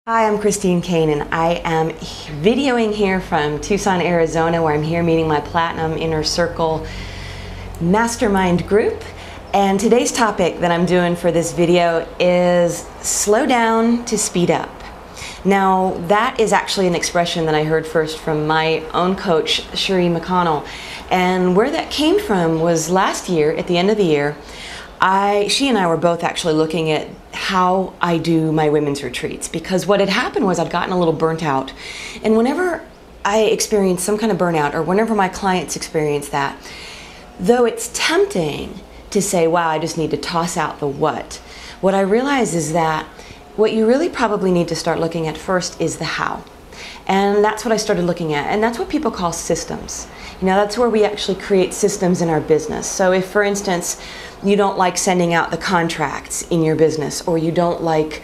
Hi, I'm Christine Kane, and I am videoing here from Tucson, Arizona, where I'm here meeting my Platinum Inner Circle Mastermind group. And today's topic that I'm doing for this video is slow down to speed up. Now, that is actually an expression that I heard first from my own coach, Cherie McConnell. And where that came from was last year, at the end of the year, she and I were both actually looking at how I do my women's retreats, because what had happened was I'd gotten a little burnt out, and whenever I experience some kind of burnout, or whenever my clients experience that, though it's tempting to say, wow, I just need to toss out the what I realize is that what you really probably need to start looking at first is the how. And that's what I started looking at, and that's what people call systems. You know, that's where we actually create systems in our business. So if, for instance, you don't like sending out the contracts in your business, or you don't like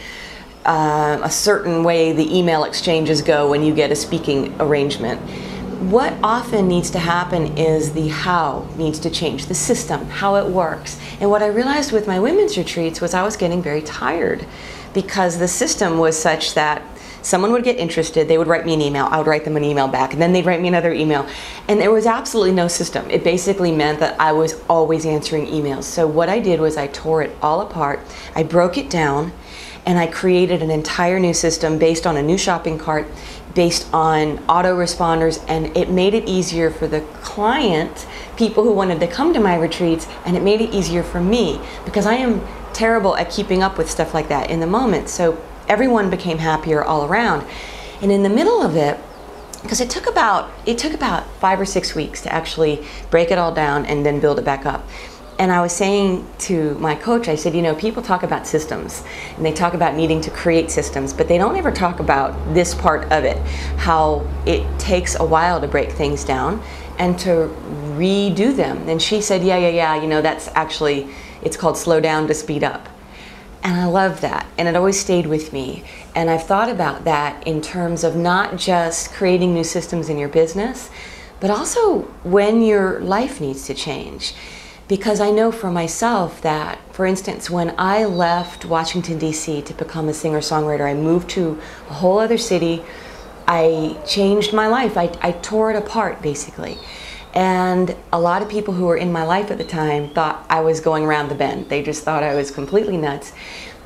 a certain way the email exchanges go when you get a speaking arrangement, what often needs to happen is the how needs to change, the system, how it works. And what I realized with my women's retreats was I was getting very tired, because the system was such that someone would get interested, they would write me an email, I would write them an email back, and then they'd write me another email. And there was absolutely no system. It basically meant that I was always answering emails. So what I did was I tore it all apart, I broke it down, and I created an entire new system based on a new shopping cart, based on autoresponders, and it made it easier for the client, people who wanted to come to my retreats, and it made it easier for me, because I am terrible at keeping up with stuff like that in the moment. So everyone became happier all around. And in the middle of it, because it took about 5 or 6 weeks to actually break it all down and then build it back up. And I was saying to my coach, I said, you know, people talk about systems, and they talk about needing to create systems, but they don't ever talk about this part of it, how it takes a while to break things down and to redo them. And she said, yeah, you know, that's actually, it's called slow down to speed up. And I love that, and it always stayed with me. And I've thought about that in terms of not just creating new systems in your business, but also when your life needs to change. Because I know for myself that, for instance, when I left Washington, D.C. to become a singer-songwriter, I moved to a whole other city. I changed my life. I tore it apart, basically. And a lot of people who were in my life at the time thought I was going around the bend. They just thought I was completely nuts.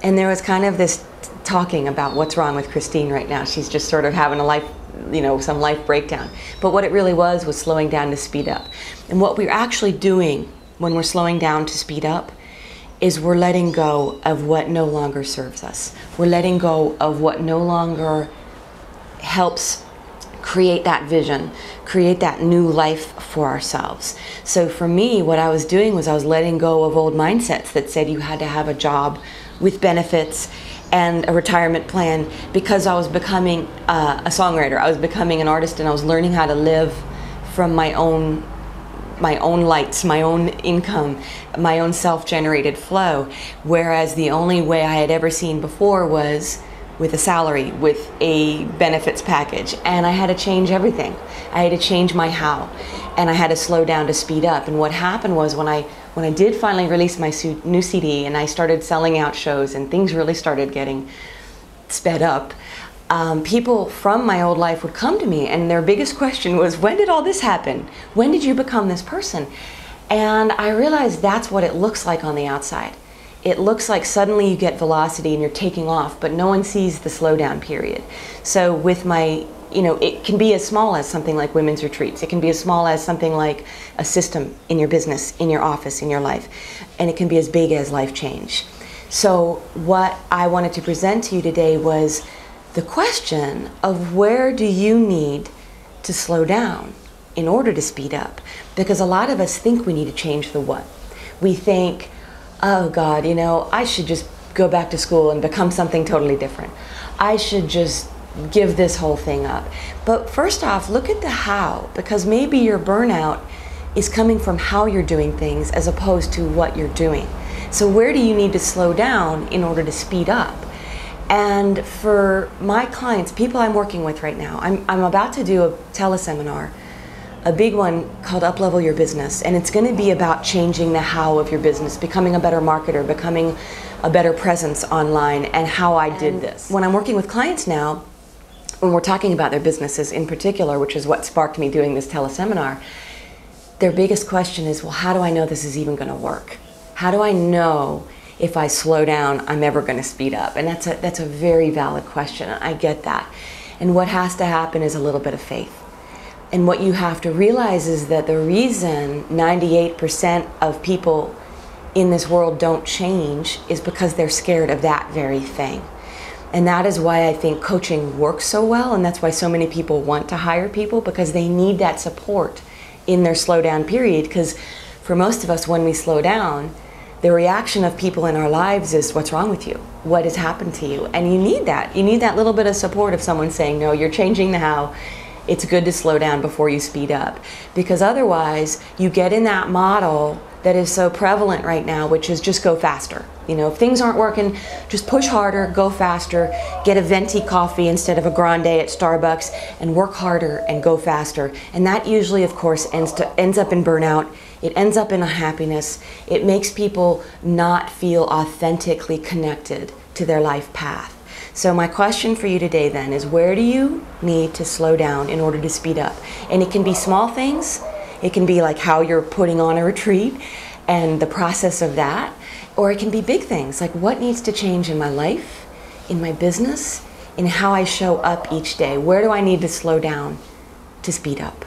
And there was kind of this talking about what's wrong with Christine right now. She's just sort of having a life, you know, some life breakdown. But what it really was slowing down to speed up. And what we're actually doing when we're slowing down to speed up is we're letting go of what no longer serves us. We're letting go of what no longer helps create that vision, create that new life for ourselves. So for me, what I was doing was I was letting go of old mindsets that said you had to have a job with benefits and a retirement plan, because I was becoming a songwriter, I was becoming an artist, and I was learning how to live from my own lights, my own income, my own self-generated flow, whereas the only way I had ever seen before was with a salary, with a benefits package. And I had to change everything. I had to change my how, and I had to slow down to speed up. And what happened was when I did finally release my new CD and I started selling out shows and things really started getting sped up, people from my old life would come to me, and their biggest question was, when did all this happen? When did you become this person? And I realized that's what it looks like on the outside. It looks like suddenly you get velocity and you're taking off, but no one sees the slowdown period. So with my, you know, it can be as small as something like women's retreats. It can be as small as something like a system in your business, in your office, in your life. And it can be as big as life change. So what I wanted to present to you today was the question of, where do you need to slow down in order to speed up? Because a lot of us think we need to change the what. We think, oh God, you know, I should just go back to school and become something totally different. I should just give this whole thing up. But first off, look at the how, because maybe your burnout is coming from how you're doing things as opposed to what you're doing. So where do you need to slow down in order to speed up? And for my clients, people I'm working with right now, I'm about to do a teleseminar a big one called Uplevel Your Business, and it's going to be about changing the how of your business, becoming a better marketer, becoming a better presence online, and how I did this. When I'm working with clients now, when we're talking about their businesses in particular, which is what sparked me doing this teleseminar, their biggest question is, well, how do I know this is even going to work? How do I know if I slow down, I'm ever going to speed up? And that's a very valid question. I get that. And what has to happen is a little bit of faith. And what you have to realize is that the reason 98% of people in this world don't change is because they're scared of that very thing. And that is why I think coaching works so well, and that's why so many people want to hire people, because they need that support in their slowdown period. Because for most of us, when we slow down, the reaction of people in our lives is, what's wrong with you? What has happened to you? And you need that. You need that little bit of support of someone saying, no, you're changing the how. It's good to slow down before you speed up. Because otherwise, you get in that model that is so prevalent right now, which is just go faster. You know, if things aren't working, just push harder, go faster, get a venti coffee instead of a grande at Starbucks, and work harder and go faster. And that usually, of course, ends up in burnout. It ends up in unhappiness. It makes people not feel authentically connected to their life path. So my question for you today then is, where do you need to slow down in order to speed up? And it can be small things. It can be like how you're putting on a retreat and the process of that. Or it can be big things, like what needs to change in my life, in my business, in how I show up each day. Where do I need to slow down to speed up?